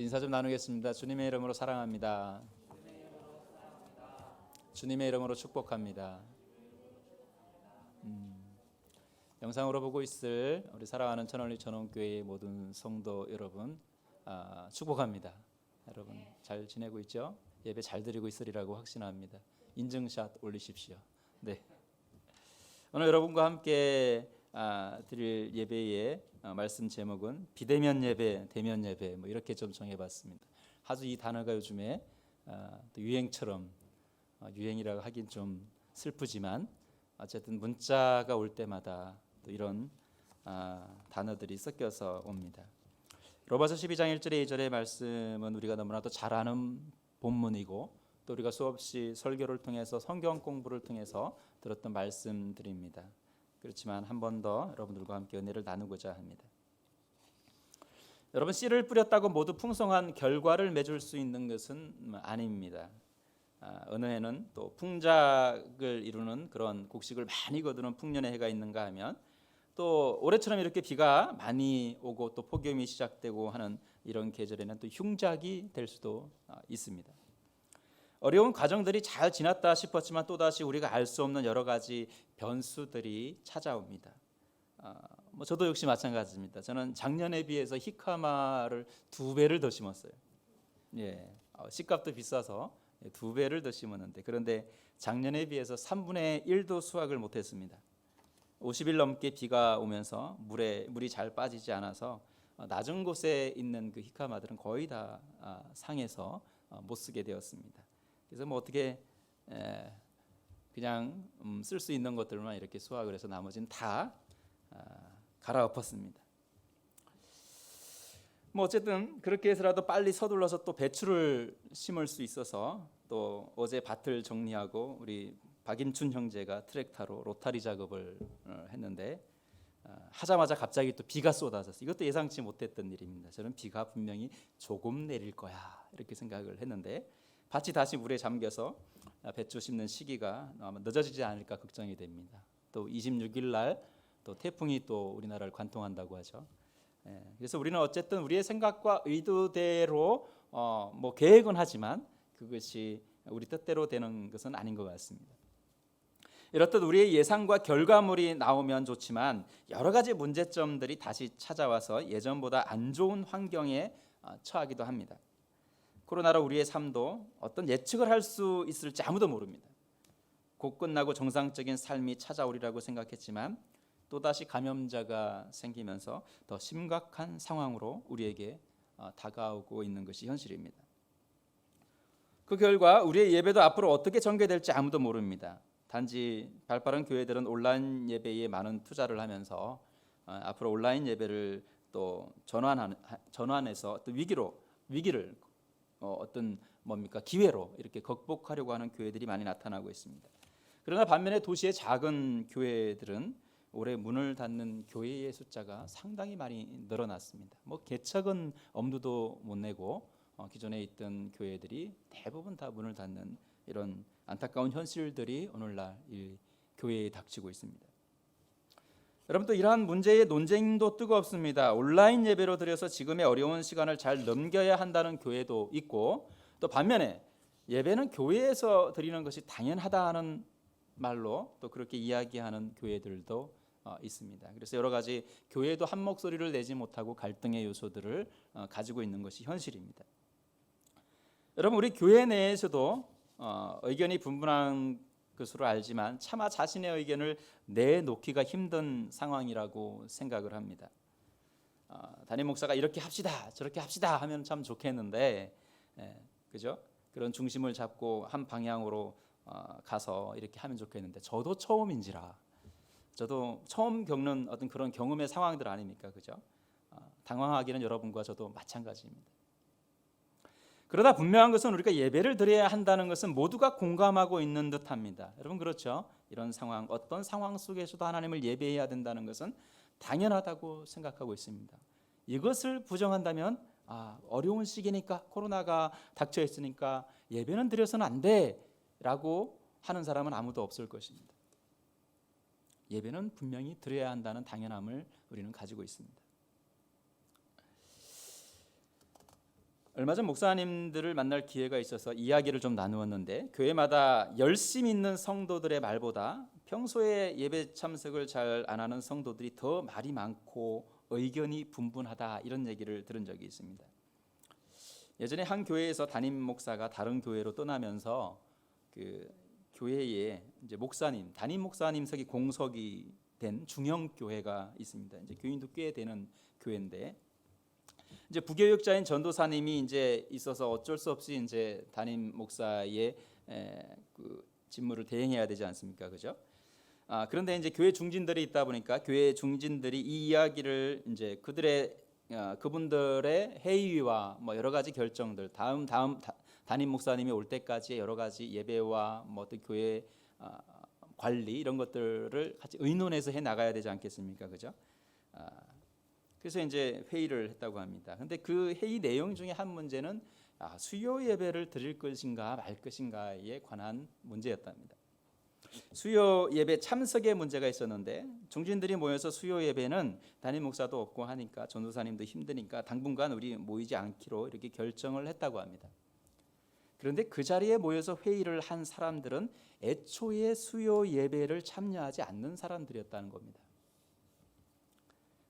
우리 인사 좀 나누겠습니다. 주님의 이름으로 사랑합니다. 주님의 이름으로 축복합니다. 영상으로 보고 있을 우리 사랑하는 천원리 전원교회의 모든 성도 여러분, 축복합니다. 여러분 잘 지내고 있죠? 예배 잘 드리고 있으리라고 확신합니다. 인증샷 올리십시오. 네. 오늘 여러분과 함께 드릴 예배의 말씀 제목은 비대면 예배, 대면 예배 뭐 이렇게 좀 정해봤습니다. 아주 이 단어가 요즘에 또 유행처럼 유행이라고 하긴 좀 슬프지만 어쨌든 문자가 올 때마다 또 이런 단어들이 섞여서 옵니다. 로마서 12장 1절에 2절의 말씀은 우리가 너무나도 잘 아는 본문이고 또 우리가 수없이 설교를 통해서 성경 공부를 통해서 들었던 말씀들입니다. 그렇지만 한 번 더 여러분들과 함께 은혜를 나누고자 합니다. 여러분, 씨를 뿌렸다고 모두 풍성한 결과를 맺을 수 있는 것은 아닙니다. 어느 해는 또 풍작을 이루는 그런 곡식을 많이 거두는 풍년의 해가 있는가 하면 또 올해처럼 이렇게 비가 많이 오고 또 폭염이 시작되고 하는 이런 계절에는 또 흉작이 될 수도 있습니다. 어려운 과정들이 잘 지났다 싶었지만 또다시 우리가 알 수 없는 여러 가지 변수들이 찾아옵니다. 저도 역시 마찬가지입니다. 저는 작년에 비해서 히카마를 2배를 더 심었어요. 씨값도 비싸서 2배를 더 심었는데 그런데 작년에 비해서 3분의 1도 수확을 못했습니다. 50일 넘게 비가 오면서 물이 잘 빠지지 않아서 낮은 곳에 있는 그 히카마들은 거의 다 상해서 못 쓰게 되었습니다. 그래서 뭐 어떻게 그냥 쓸 수 있는 것들만 이렇게 수확을 해서 나머지는 다 갈아엎었습니다. 뭐 어쨌든 그렇게 해서라도 빨리 서둘러서 또 배추를 심을 수 있어서 또 어제 밭을 정리하고 우리 박임춘 형제가 트랙터로 로타리 작업을 했는데 하자마자 갑자기 또 비가 쏟아졌어요. 이것도 예상치 못했던 일입니다. 저는 비가 분명히 조금 내릴 거야 이렇게 생각을 했는데 밭이 다시 물에 잠겨서 배추 심는 시기가 아마 늦어지지 않을까 걱정이 됩니다. 또 26일 날 또 태풍이 또 우리나라를 관통한다고 하죠. 그래서 우리는 어쨌든 우리의 생각과 의도대로 뭐 계획은 하지만 그것이 우리 뜻대로 되는 것은 아닌 것 같습니다. 이렇듯 우리의 예상과 결과물이 나오면 좋지만 여러 가지 문제점들이 다시 찾아와서 예전보다 안 좋은 환경에 처하기도 합니다. 코로나로 우리의 삶도 어떤 예측을 할 수 있을지 아무도 모릅니다. 곧 끝나고 정상적인 삶이 찾아오리라고 생각했지만 또다시 감염자가 생기면서 더 심각한 상황으로 우리에게 다가오고 있는 것이 현실입니다. 그 결과 우리의 예배도 앞으로 어떻게 전개될지 아무도 모릅니다. 단지 발빠른 교회들은 온라인 예배에 많은 투자를 하면서 앞으로 온라인 예배를 또 전환해서 또 위기를 어떤 기회로 이렇게 극복하려고 하는 교회들이 많이 나타나고 있습니다. 그러나 반면에 도시의 작은 교회들은 올해 문을 닫는 교회의 숫자가 상당히 많이 늘어났습니다. 개척은 엄두도 못 내고 기존에 있던 교회들이 대부분 다 문을 닫는 이런 안타까운 현실들이 오늘날 이 교회에 닥치고 있습니다. 여러분, 또 이러한 문제의 논쟁도 뜨겁습니다. 온라인 예배로 드려서 지금의 어려운 시간을 잘 넘겨야 한다는 교회도 있고 또 반면에 예배는 교회에서 드리는 것이 당연하다는 말로 또 그렇게 이야기하는 교회들도 있습니다. 그래서 여러 가지 교회도 한 목소리를 내지 못하고 갈등의 요소들을 가지고 있는 것이 현실입니다. 여러분, 우리 교회 내에서도 의견이 분분한 것으로 알지만 차마 자신의 의견을 내놓기가 힘든 상황이라고 생각을 합니다. 담임 목사가 이렇게 합시다 저렇게 합시다 하면 참 좋겠는데 그죠? 그런 중심을 잡고 한 방향으로 가서 이렇게 하면 좋겠는데 저도 처음인지라 저도 처음 겪는 어떤 그런 경험의 상황들 아닙니까? 그죠? 당황하기는 여러분과 저도 마찬가지입니다. 그러다 분명한 것은 우리가 예배를 드려야 한다는 것은 모두가 공감하고 있는 듯합니다. 여러분 그렇죠? 이런 상황, 어떤 상황 속에서도 하나님을 예배해야 된다는 것은 당연하다고 생각하고 있습니다. 이것을 부정한다면 어려운 시기니까 코로나가 닥쳐 있으니까 예배는 드려서는 안 돼라고 하는 사람은 아무도 없을 것입니다. 예배는 분명히 드려야 한다는 당연함을 우리는 가지고 있습니다. 얼마 전 목사님들을 만날 기회가 있어서 이야기를 좀 나누었는데, 교회마다 열심 있는 성도들의 말보다 평소에 예배 참석을 잘 안 하는 성도들이 더 말이 많고 의견이 분분하다, 이런 얘기를 들은 적이 있습니다. 예전에 한 교회에서 담임 목사가 다른 교회로 떠나면서 그 교회에 이제 목사님, 담임 목사님석이 공석이 된 중형 교회가 있습니다. 이제 교인도 꽤 되는 교회인데, 이제 부교육자인 전도사님이 이제 있어서 어쩔 수 없이 이제 담임 목사의 그 직무를 대행해야 되지 않습니까, 그죠? 그런데 이제 교회 중진들이 있다 보니까 교회 중진들이 이 이야기를 이제 그분들의 회의와 뭐 여러 가지 결정들, 다음 담임 목사님이 올 때까지의 여러 가지 예배와 뭐 또 교회 관리, 이런 것들을 같이 의논해서 해 나가야 되지 않겠습니까, 그죠? 그래서 이제 회의를 했다고 합니다. 근데 그 회의 내용 중에 한 문제는 수요 예배를 드릴 것인가 말 것인가에 관한 문제였답니다. 수요 예배 참석의 문제가 있었는데, 중진들이 모여서 수요 예배는 담임 목사도 없고 하니까, 전도사님도 힘드니까 당분간 우리 모이지 않기로 이렇게 결정을 했다고 합니다. 그런데 그 자리에 모여서 회의를 한 사람들은 애초에 수요 예배를 참여하지 않는 사람들이었다는 겁니다.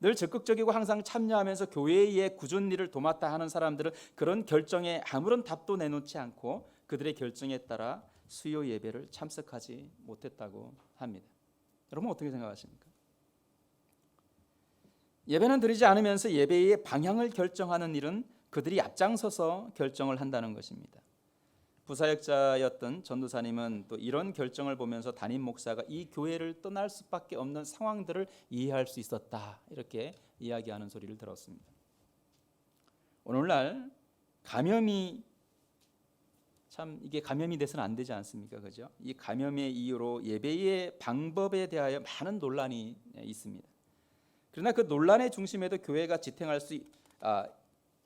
늘 적극적이고 항상 참여하면서 교회의 꾸준히 일을 도맡아 하는 사람들은 그런 결정에 아무런 답도 내놓지 않고 그들의 결정에 따라 수요 예배를 참석하지 못했다고 합니다. 여러분 어떻게 생각하십니까? 예배는 드리지 않으면서 예배의 방향을 결정하는 일은 그들이 앞장서서 결정을 한다는 것입니다. 부사역자였던 전도사님은 또 이런 결정을 보면서 담임 목사가 이 교회를 떠날 수밖에 없는 상황들을 이해할 수 있었다, 이렇게 이야기하는 소리를 들었습니다. 오늘날 감염이 참 이게 감염이 돼서는 안 되지 않습니까, 그죠? 이 감염의 이유로 예배의 방법에 대하여 많은 논란이 있습니다. 그러나 그 논란의 중심에도 교회가 지탱할 수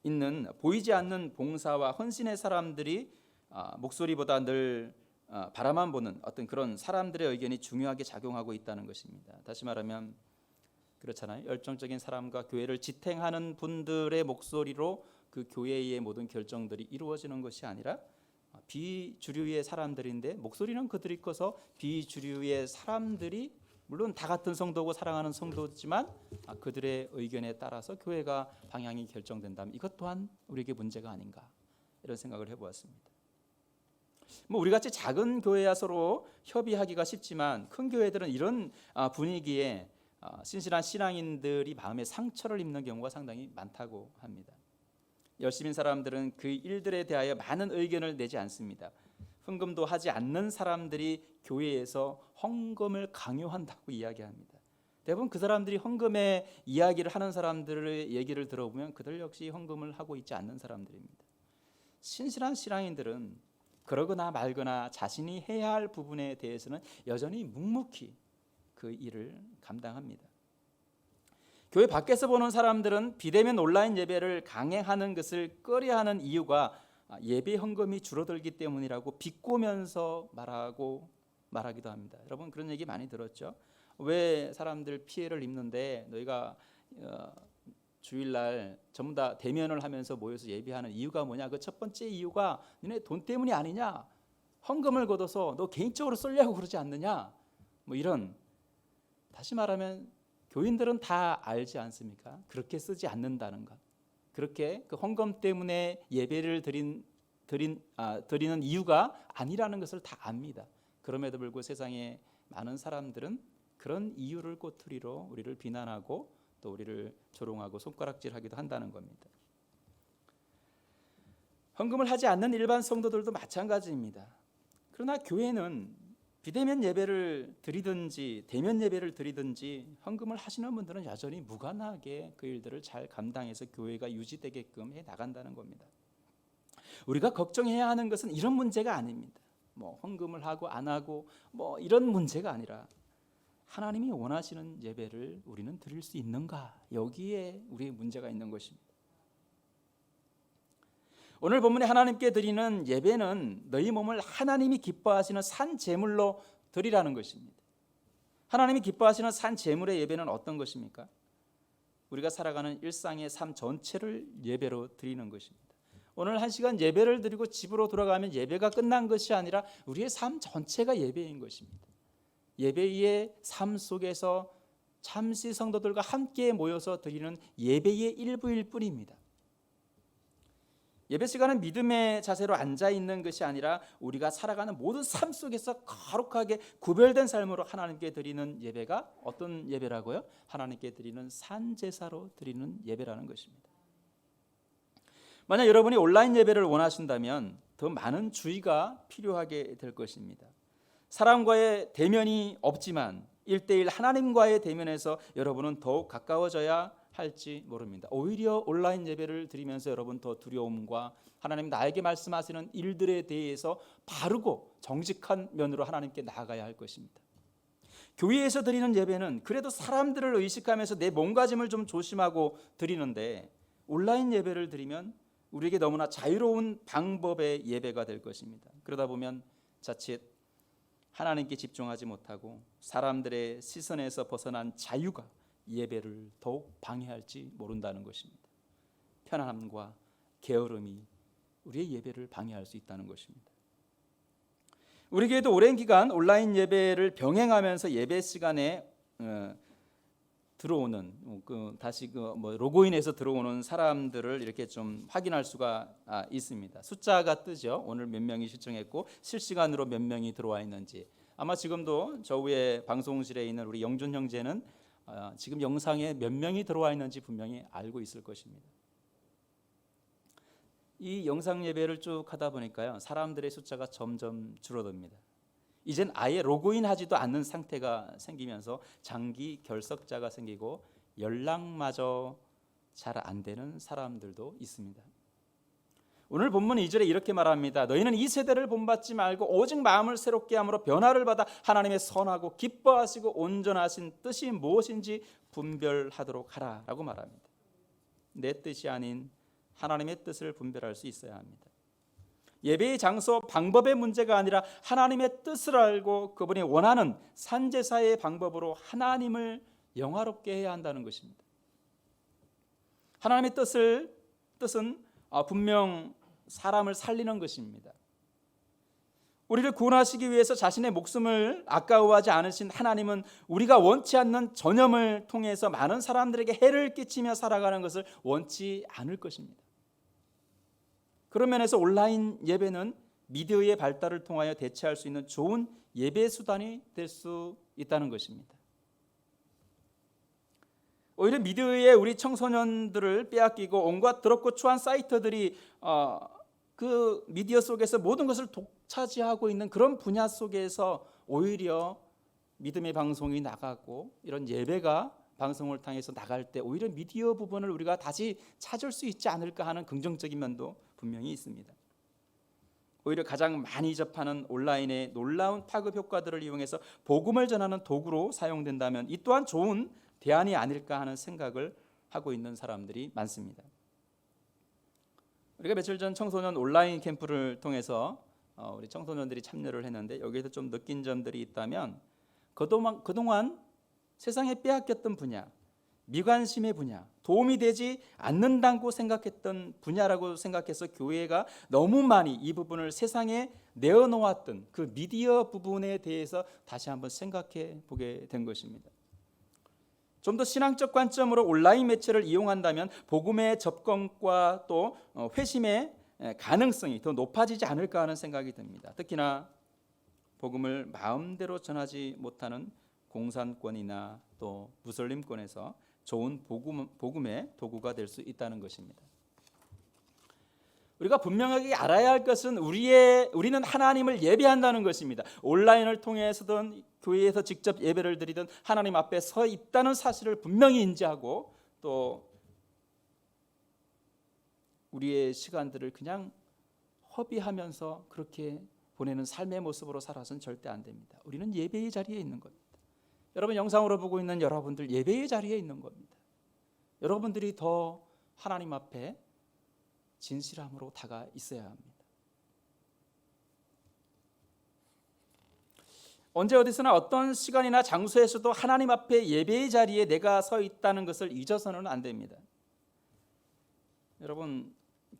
있는 보이지 않는 봉사와 헌신의 사람들이 목소리보다 늘 바라만 보는 어떤 그런 사람들의 의견이 중요하게 작용하고 있다는 것입니다. 다시 말하면 그렇잖아요. 열정적인 사람과 교회를 지탱하는 분들의 목소리로 그 교회의 모든 결정들이 이루어지는 것이 아니라 비주류의 사람들인데, 목소리는 그들이 커서 비주류의 사람들이 물론 다 같은 성도고 사랑하는 성도지만 그들의 의견에 따라서 교회가 방향이 결정된다면 이것 또한 우리에게 문제가 아닌가, 이런 생각을 해보았습니다. 뭐 우리 같이 작은 교회야 서로 협의하기가 쉽지만 큰 교회들은 이런 분위기에 신실한 신앙인들이 마음에 상처를 입는 경우가 상당히 많다고 합니다. 열심인 사람들은 그 일들에 대하여 많은 의견을 내지 않습니다. 헌금도 하지 않는 사람들이 교회에서 헌금을 강요한다고 이야기합니다. 대부분 그 사람들이 헌금의 이야기를 하는 사람들의 얘기를 들어보면 그들 역시 헌금을 하고 있지 않는 사람들입니다. 신실한 신앙인들은 그러거나 말거나 자신이 해야 할 부분에 대해서는 여전히 묵묵히 그 일을 감당합니다. 교회 밖에서 보는 사람들은 비대면 온라인 예배를 강행하는 것을 꺼려하는 이유가 예배 헌금이 줄어들기 때문이라고 비꼬면서 말하기도 합니다. 여러분 그런 얘기 많이 들었죠? 왜 사람들 피해를 입는데 너희가 주일날 전부 다 대면을 하면서 모여서 예배하는 이유가 뭐냐? 그 첫 번째 이유가 너네 돈 때문이 아니냐? 헌금을 걷어서 너 개인적으로 쓰려고 그러지 않느냐? 뭐 이런, 다시 말하면 교인들은 다 알지 않습니까? 그렇게 쓰지 않는다는 것. 그렇게 그 헌금 때문에 예배를 드리는 이유가 아니라는 것을 다 압니다. 그럼에도 불구하고 세상에 많은 사람들은 그런 이유를 꼬투리로 우리를 비난하고 또 우리를 조롱하고 손가락질하기도 한다는 겁니다. 헌금을 하지 않는 일반 성도들도 마찬가지입니다. 그러나 교회는 비대면 예배를 드리든지 대면 예배를 드리든지 헌금을 하시는 분들은 여전히 무관하게 그 일들을 잘 감당해서 교회가 유지되게끔 해 나간다는 겁니다. 우리가 걱정해야 하는 것은 이런 문제가 아닙니다. 뭐 헌금을 하고 안 하고 뭐 이런 문제가 아니라 하나님이 원하시는 예배를 우리는 드릴 수 있는가, 여기에 우리의 문제가 있는 것입니다. 오늘 본문에 하나님께 드리는 예배는 너희 몸을 하나님이 기뻐하시는 산 제물로 드리라는 것입니다. 하나님이 기뻐하시는 산 제물의 예배는 어떤 것입니까? 우리가 살아가는 일상의 삶 전체를 예배로 드리는 것입니다. 오늘 1시간 예배를 드리고 집으로 돌아가면 예배가 끝난 것이 아니라 우리의 삶 전체가 예배인 것입니다. 예배의 삶 속에서 잠시 성도들과 함께 모여서 드리는 예배의 일부일 뿐입니다. 예배 시간은 믿음의 자세로 앉아 있는 것이 아니라 우리가 살아가는 모든 삶 속에서 거룩하게 구별된 삶으로 하나님께 드리는 예배가 어떤 예배라고요? 하나님께 드리는 산제사로 드리는 예배라는 것입니다. 만약 여러분이 온라인 예배를 원하신다면 더 많은 주의가 필요하게 될 것입니다. 사람과의 대면이 없지만 1:1 하나님과의 대면에서 여러분은 더욱 가까워져야 할지 모릅니다. 오히려 온라인 예배를 드리면서 여러분 더 두려움과 하나님 나에게 말씀하시는 일들에 대해서 바르고 정직한 면으로 하나님께 나아가야 할 것입니다. 교회에서 드리는 예배는 그래도 사람들을 의식하면서 내 몸가짐을 좀 조심하고 드리는데 온라인 예배를 드리면 우리에게 너무나 자유로운 방법의 예배가 될 것입니다. 그러다 보면 자칫 하나님께 집중하지 못하고 사람들의 시선에서 벗어난 자유가 예배를 더욱 방해할지 모른다는 것입니다. 편안함과 게으름이 우리의 예배를 방해할 수 있다는 것입니다. 우리 교회도 오랜 기간 온라인 예배를 병행하면서 예배 시간에 들어오는 다시 로그인해서 들어오는 사람들을 이렇게 좀 확인할 수가 있습니다. 숫자가 뜨죠. 오늘 몇 명이 시청했고 실시간으로 몇 명이 들어와 있는지. 아마 지금도 저 위에 방송실에 있는 우리 영준 형제는 지금 영상에 몇 명이 들어와 있는지 분명히 알고 있을 것입니다. 이 영상 예배를 쭉 하다 보니까요, 사람들의 숫자가 점점 줄어듭니다. 이젠 아예 로그인하지도 않는 상태가 생기면서 장기 결석자가 생기고 연락마저 잘 안 되는 사람들도 있습니다. 오늘 본문 2절에 이렇게 말합니다. 너희는 이 세대를 본받지 말고 오직 마음을 새롭게 함으로 변화를 받아 하나님의 선하고 기뻐하시고 온전하신 뜻이 무엇인지 분별하도록 하라 라고 말합니다. 내 뜻이 아닌 하나님의 뜻을 분별할 수 있어야 합니다. 예배의 장소, 방법의 문제가 아니라 하나님의 뜻을 알고 그분이 원하는 산제사의 방법으로 하나님을 영화롭게 해야 한다는 것입니다. 하나님의 뜻은 분명 사람을 살리는 것입니다. 우리를 구원하시기 위해서 자신의 목숨을 아까워하지 않으신 하나님은 우리가 원치 않는 전염을 통해서 많은 사람들에게 해를 끼치며 살아가는 것을 원치 않을 것입니다. 그런 면에서 온라인 예배는 미디어의 발달을 통하여 대체할 수 있는 좋은 예배 수단이 될 수 있다는 것입니다. 오히려 미디어에 우리 청소년들을 빼앗기고 온갖 더럽고 추한 사이트들이 그 미디어 속에서 모든 것을 독차지하고 있는 그런 분야 속에서 오히려 믿음의 방송이 나가고 이런 예배가 방송을 통해서 나갈 때 오히려 미디어 부분을 우리가 다시 찾을 수 있지 않을까 하는 긍정적인 면도 분명히 있습니다. 오히려 가장 많이 접하는 온라인의 놀라운 파급 효과들을 이용해서 복음을 전하는 도구로 사용된다면 이 또한 좋은 대안이 아닐까 하는 생각을 하고 있는 사람들이 많습니다. 우리가 며칠 전 청소년 온라인 캠프를 통해서 우리 청소년들이 참여를 했는데 여기에서 좀 느낀 점들이 있다면 그동안 세상에 빼앗겼던 분야, 미관심의 분야, 도움이 되지 않는다고 생각했던 분야라고 생각해서 교회가 너무 많이 이 부분을 세상에 내어놓았던 그 미디어 부분에 대해서 다시 한번 생각해 보게 된 것입니다. 좀 더 신앙적 관점으로 온라인 매체를 이용한다면 복음의 접근과 또 회심의 가능성이 더 높아지지 않을까 하는 생각이 듭니다. 특히나 복음을 마음대로 전하지 못하는 공산권이나 또 무슬림권에서 좋은 복음의 도구가 될 수 있다는 것입니다. 우리가 분명하게 알아야 할 것은 우리는 하나님을 예배한다는 것입니다. 온라인을 통해서든 교회에서 직접 예배를 드리든 하나님 앞에 서 있다는 사실을 분명히 인지하고 또 우리의 시간들을 그냥 허비하면서 그렇게 보내는 삶의 모습으로 살아서는 절대 안 됩니다. 우리는 예배의 자리에 있는 겁니다. 여러분 영상으로 보고 있는 여러분들 예배의 자리에 있는 겁니다. 여러분들이 더 하나님 앞에 진실함으로 다가 있어야 합니다. 언제 어디서나 어떤 시간이나 장소에서도 하나님 앞에 예배의 자리에 내가 서 있다는 것을 잊어서는 안 됩니다. 여러분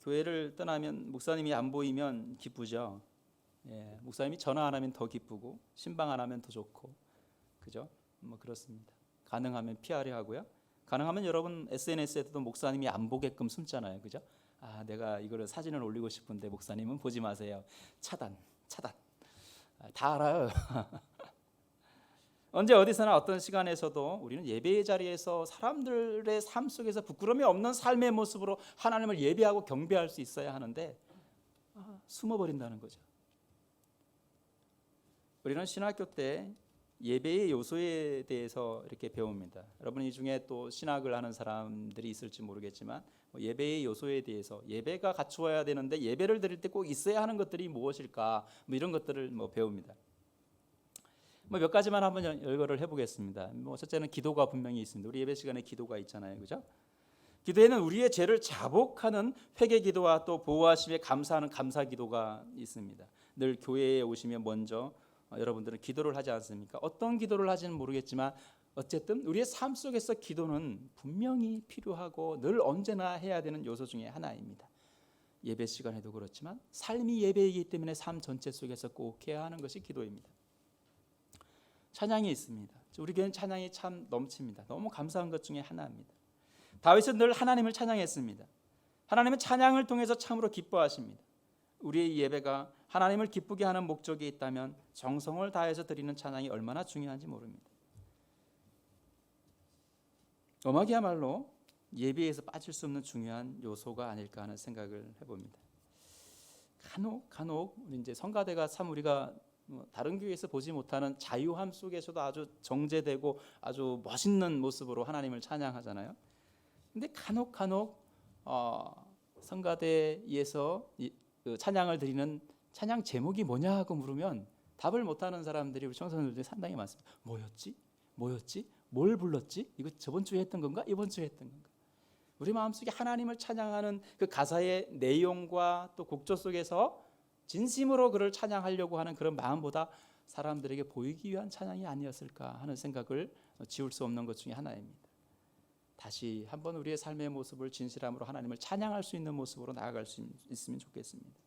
교회를 떠나면 목사님이 안 보이면 기쁘죠. 예, 목사님이 전화 안 하면 더 기쁘고 신방 안 하면 더 좋고, 그죠? 뭐 그렇습니다. 가능하면 피하려 하고요. 가능하면 여러분 SNS에도 목사님이 안 보게끔 숨잖아요, 그죠? 아, 내가 이거를 사진을 올리고 싶은데 목사님은 보지 마세요. 차단. 다 알아요. 언제 어디서나 어떤 시간에서도 우리는 예배의 자리에서 사람들의 삶 속에서 부끄러움이 없는 삶의 모습으로 하나님을 예배하고 경배할 수 있어야 하는데 숨어버린다는 거죠. 우리는 신학교 때 예배의 요소에 대해서 이렇게 배웁니다. 여러분 이 중에 또 신학을 하는 사람들이 있을지 모르겠지만 예배의 요소에 대해서, 예배가 갖추어야 되는데 예배를 드릴 때 꼭 있어야 하는 것들이 무엇일까, 이런 것들을 배웁니다. 몇 가지만 한번 열거를 해보겠습니다. 첫째는 기도가 분명히 있습니다. 우리 예배 시간에 기도가 있잖아요, 그죠? 기도에는 우리의 죄를 자복하는 회개 기도와 또 보호하심에 감사하는 감사 기도가 있습니다. 늘 교회에 오시면 먼저 여러분들은 기도를 하지 않습니까? 어떤 기도를 하지는 모르겠지만 어쨌든 우리의 삶 속에서 기도는 분명히 필요하고 늘 언제나 해야 되는 요소 중에 하나입니다. 예배 시간에도 그렇지만 삶이 예배이기 때문에 삶 전체 속에서 꼭 해야 하는 것이 기도입니다. 찬양이 있습니다. 우리 교회는 찬양이 참 넘칩니다. 너무 감사한 것 중에 하나입니다. 다윗은 늘 하나님을 찬양했습니다. 하나님은 찬양을 통해서 참으로 기뻐하십니다. 우리의 예배가 하나님을 기쁘게 하는 목적이 있다면 정성을 다해서 드리는 찬양이 얼마나 중요한지 모릅니다. 음악이야말로 예배에서 빠질 수 없는 중요한 요소가 아닐까 하는 생각을 해봅니다. 간혹 우리 이제 성가대가 참 우리가 다른 교회에서 보지 못하는 자유함 속에서도 아주 정제되고 아주 멋있는 모습으로 하나님을 찬양하잖아요. 근데 간혹 성가대에서 찬양을 드리는 찬양 제목이 뭐냐 하고 물으면 답을 못하는 사람들이 우리 청소년들 중에 상당히 많습니다. 뭐였지? 뭘 불렀지? 이거 저번 주에 했던 건가? 이번 주에 했던 건가? 우리 마음속에 하나님을 찬양하는 그 가사의 내용과 또 곡조 속에서 진심으로 그를 찬양하려고 하는 그런 마음보다 사람들에게 보이기 위한 찬양이 아니었을까 하는 생각을 지울 수 없는 것 중에 하나입니다. 다시 한번 우리의 삶의 모습을 진실함으로 하나님을 찬양할 수 있는 모습으로 나아갈 수 있으면 좋겠습니다.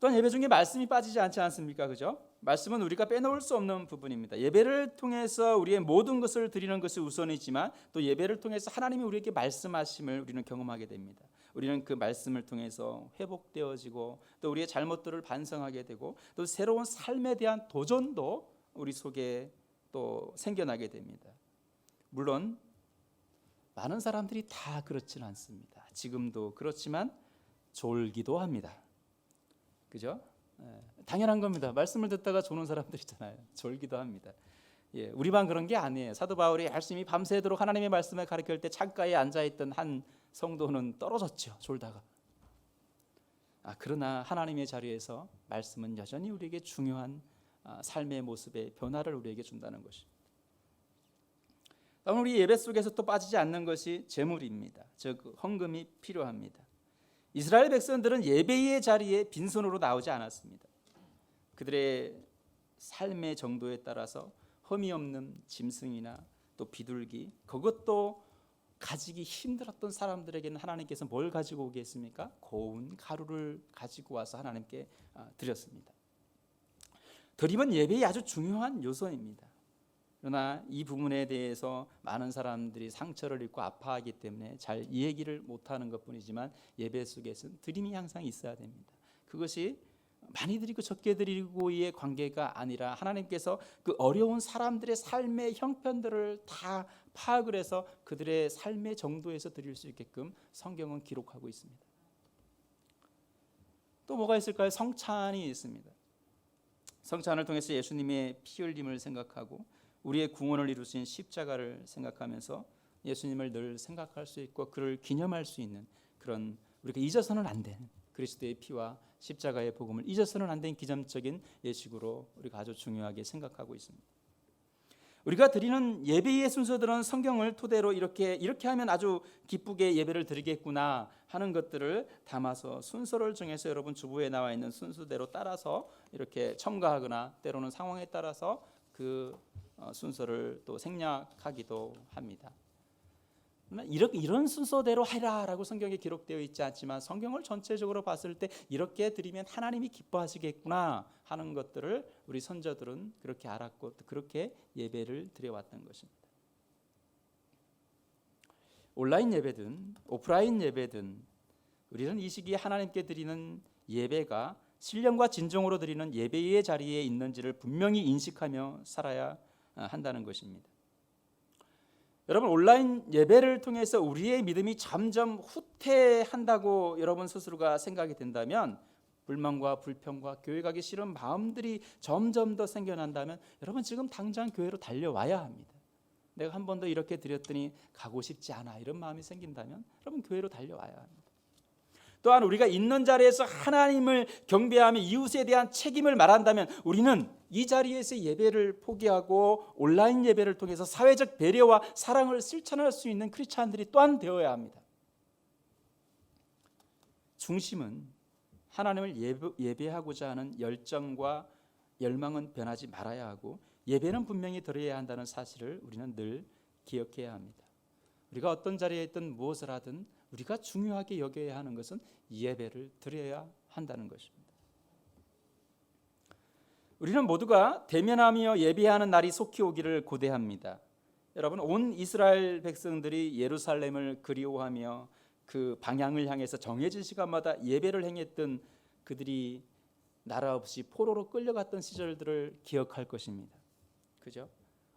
또한 예배 중에 말씀이 빠지지 않지 않습니까? 그죠? 말씀은 우리가 빼놓을 수 없는 부분입니다. 예배를 통해서 우리의 모든 것을 드리는 것이 우선이지만 또 예배를 통해서 하나님이 우리에게 말씀하심을 우리는 경험하게 됩니다. 우리는 그 말씀을 통해서 회복되어지고 또 우리의 잘못들을 반성하게 되고 또 새로운 삶에 대한 도전도 우리 속에 또 생겨나게 됩니다. 물론 많은 사람들이 다 그렇지는 않습니다. 지금도 그렇지만 졸기도 합니다. 그죠? 당연한 겁니다. 말씀을 듣다가 조는 사람들 있잖아요. 졸기도 합니다. 우리만 그런 게 아니에요. 사도 바울이 열심히 밤새도록 하나님의 말씀을 가르칠 때 창가에 앉아있던 한 성도는 떨어졌죠. 졸다가. 그러나 하나님의 자리에서 말씀은 여전히 우리에게 중요한 삶의 모습의 변화를 우리에게 준다는 것입니다. 다음 우리 예배 속에서 또 빠지지 않는 것이 제물입니다. 즉 헌금이 필요합니다. 이스라엘 백성들은 예배의 자리에 빈손으로 나오지 않았습니다. 그들의 삶의 정도에 따라서 흠이 없는 짐승이나 또 비둘기, 그것도 가지기 힘들었던 사람들에게는 하나님께서 뭘 가지고 오겠습니까? 고운 가루를 가지고 와서 하나님께 드렸습니다. 드림은 예배의 아주 중요한 요소입니다. 그러나 이 부분에 대해서 많은 사람들이 상처를 입고 아파하기 때문에 잘 이해기를 못하는 것뿐이지만 예배 속에서는 드림이 항상 있어야 됩니다. 그것이 많이 드리고 적게 드리고의 관계가 아니라 하나님께서 그 어려운 사람들의 삶의 형편들을 다 파악을 해서 그들의 삶의 정도에서 드릴 수 있게끔 성경은 기록하고 있습니다. 또 뭐가 있을까요? 성찬이 있습니다. 성찬을 통해서 예수님의 피 흘림을 생각하고 우리의 구원을 이루신 십자가를 생각하면서 예수님을 늘 생각할 수 있고 그를 기념할 수 있는 그런 우리가 잊어서는 안 되는 그리스도의 피와 십자가의 복음을 잊어서는 안 되는 기념적인 예식으로 우리가 아주 중요하게 생각하고 있습니다. 우리가 드리는 예배의 순서들은 성경을 토대로 이렇게 하면 아주 기쁘게 예배를 드리겠구나 하는 것들을 담아서 순서를 정해서 여러분 주보에 나와 있는 순서대로 따라서 이렇게 첨가하거나 때로는 상황에 따라서 그 순서를 또 생략하기도 합니다. 이런 순서대로 해라라고 성경에 기록되어 있지 않지만 성경을 전체적으로 봤을 때 이렇게 드리면 하나님이 기뻐하시겠구나 하는 것들을 우리 선조들은 그렇게 알았고 그렇게 예배를 드려왔던 것입니다. 온라인 예배든 오프라인 예배든 우리는 이 시기에 하나님께 드리는 예배가 신령과 진정으로 드리는 예배의 자리에 있는지를 분명히 인식하며 살아야 한다는 것입니다. 여러분, 온라인 예배를 통해서 우리의 믿음이 점점 후퇴한다고 여러분 스스로가 생각이 된다면, 불만과 불평과 교회 가기 싫은 마음들이 점점 더 생겨난다면 여러분 지금 당장 교회로 달려와야 합니다. 내가 한 번 더 이렇게 드렸더니 가고 싶지 않아 이런 마음이 생긴다면 여러분 교회로 달려와야 합니다. 또한 우리가 있는 자리에서 하나님을 경배하며 이웃에 대한 책임을 말한다면 우리는 이 자리에서 예배를 포기하고 온라인 예배를 통해서 사회적 배려와 사랑을 실천할 수 있는 크리스찬들이 또한 되어야 합니다. 중심은 하나님을 예배하고자 하는 열정과 열망은 변하지 말아야 하고 예배는 분명히 드려야 한다는 사실을 우리는 늘 기억해야 합니다. 우리가 어떤 자리에 있든 무엇을 하든 우리가 중요하게 여겨야 하는 것은 예배를 드려야 한다는 것입니다. 우리는 모두가 대면하며 예배하는 날이 속히 오기를 고대합니다. 여러분, 온 이스라엘 백성들이 예루살렘을 그리워하며 그 방향을 향해서 정해진 시간마다 예배를 행했던 그들이 나라 없이 포로로 끌려갔던 시절들을 기억할 것입니다. 그죠?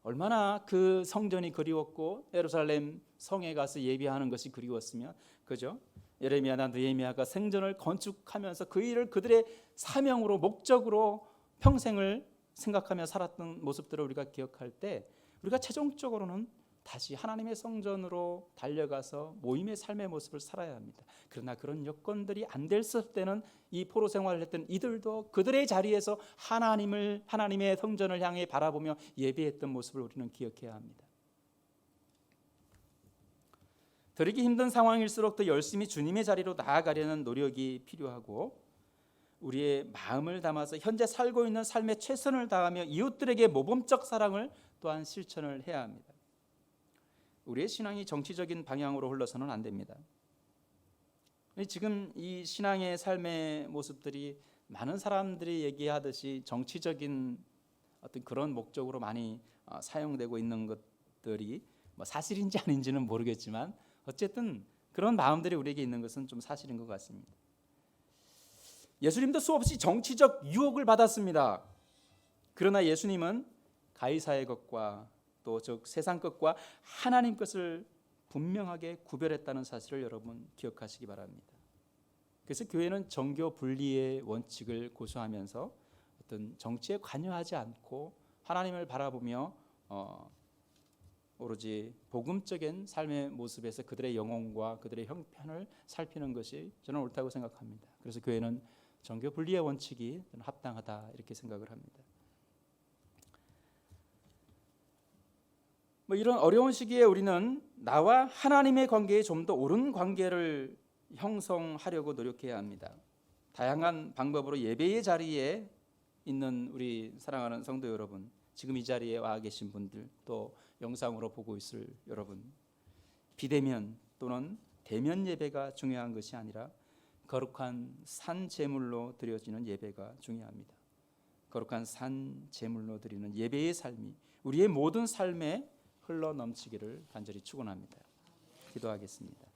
얼마나 그 성전이 그리웠고 예루살렘 성에 가서 예배하는 것이 그리웠으면, 그죠? 예레미야나 느헤미야가 성전을 건축하면서 그 일을 그들의 사명으로 목적으로 평생을 생각하며 살았던 모습들을 우리가 기억할 때 우리가 최종적으로는 다시 하나님의 성전으로 달려가서 모임의 삶의 모습을 살아야 합니다. 그러나 그런 여건들이 안 됐을 때는 이 포로 생활을 했던 이들도 그들의 자리에서 하나님의 성전을 향해 바라보며 예배했던 모습을 우리는 기억해야 합니다. 드리기 힘든 상황일수록 더 열심히 주님의 자리로 나아가려는 노력이 필요하고 우리의 마음을 담아서 현재 살고 있는 삶에 최선을 다하며 이웃들에게 모범적 사랑을 또한 실천을 해야 합니다. 우리의 신앙이 정치적인 방향으로 흘러서는 안 됩니다. 지금 이 신앙의 삶의 모습들이 많은 사람들이 얘기하듯이 정치적인 어떤 그런 목적으로 많이 사용되고 있는 것들이 사실인지 아닌지는 모르겠지만 어쨌든 그런 마음들이 우리에게 있는 것은 좀 사실인 것 같습니다. 예수님도 수없이 정치적 유혹을 받았습니다. 그러나 예수님은 가이사의 것과 또 즉 세상 것과 하나님 것을 분명하게 구별했다는 사실을 여러분 기억하시기 바랍니다. 그래서 교회는 정교 분리의 원칙을 고수하면서 어떤 정치에 관여하지 않고 하나님을 바라보며 오로지 복음적인 삶의 모습에서 그들의 영혼과 그들의 형편을 살피는 것이 저는 옳다고 생각합니다. 그래서 교회는 정교 분리의 원칙이 합당하다 이렇게 생각을 합니다. 이런 어려운 시기에 우리는 나와 하나님의 관계에 좀 더 옳은 관계를 형성하려고 노력해야 합니다. 다양한 방법으로 예배의 자리에 있는 우리 사랑하는 성도 여러분, 지금 이 자리에 와 계신 분들, 또 영상으로 보고 있을 여러분, 비대면 또는 대면 예배가 중요한 것이 아니라 거룩한 산 제물로 드려지는 예배가 중요합니다. 거룩한 산 제물로 드리는 예배의 삶이 우리의 모든 삶에 흘러 넘치기를 간절히 축원합니다. 기도하겠습니다.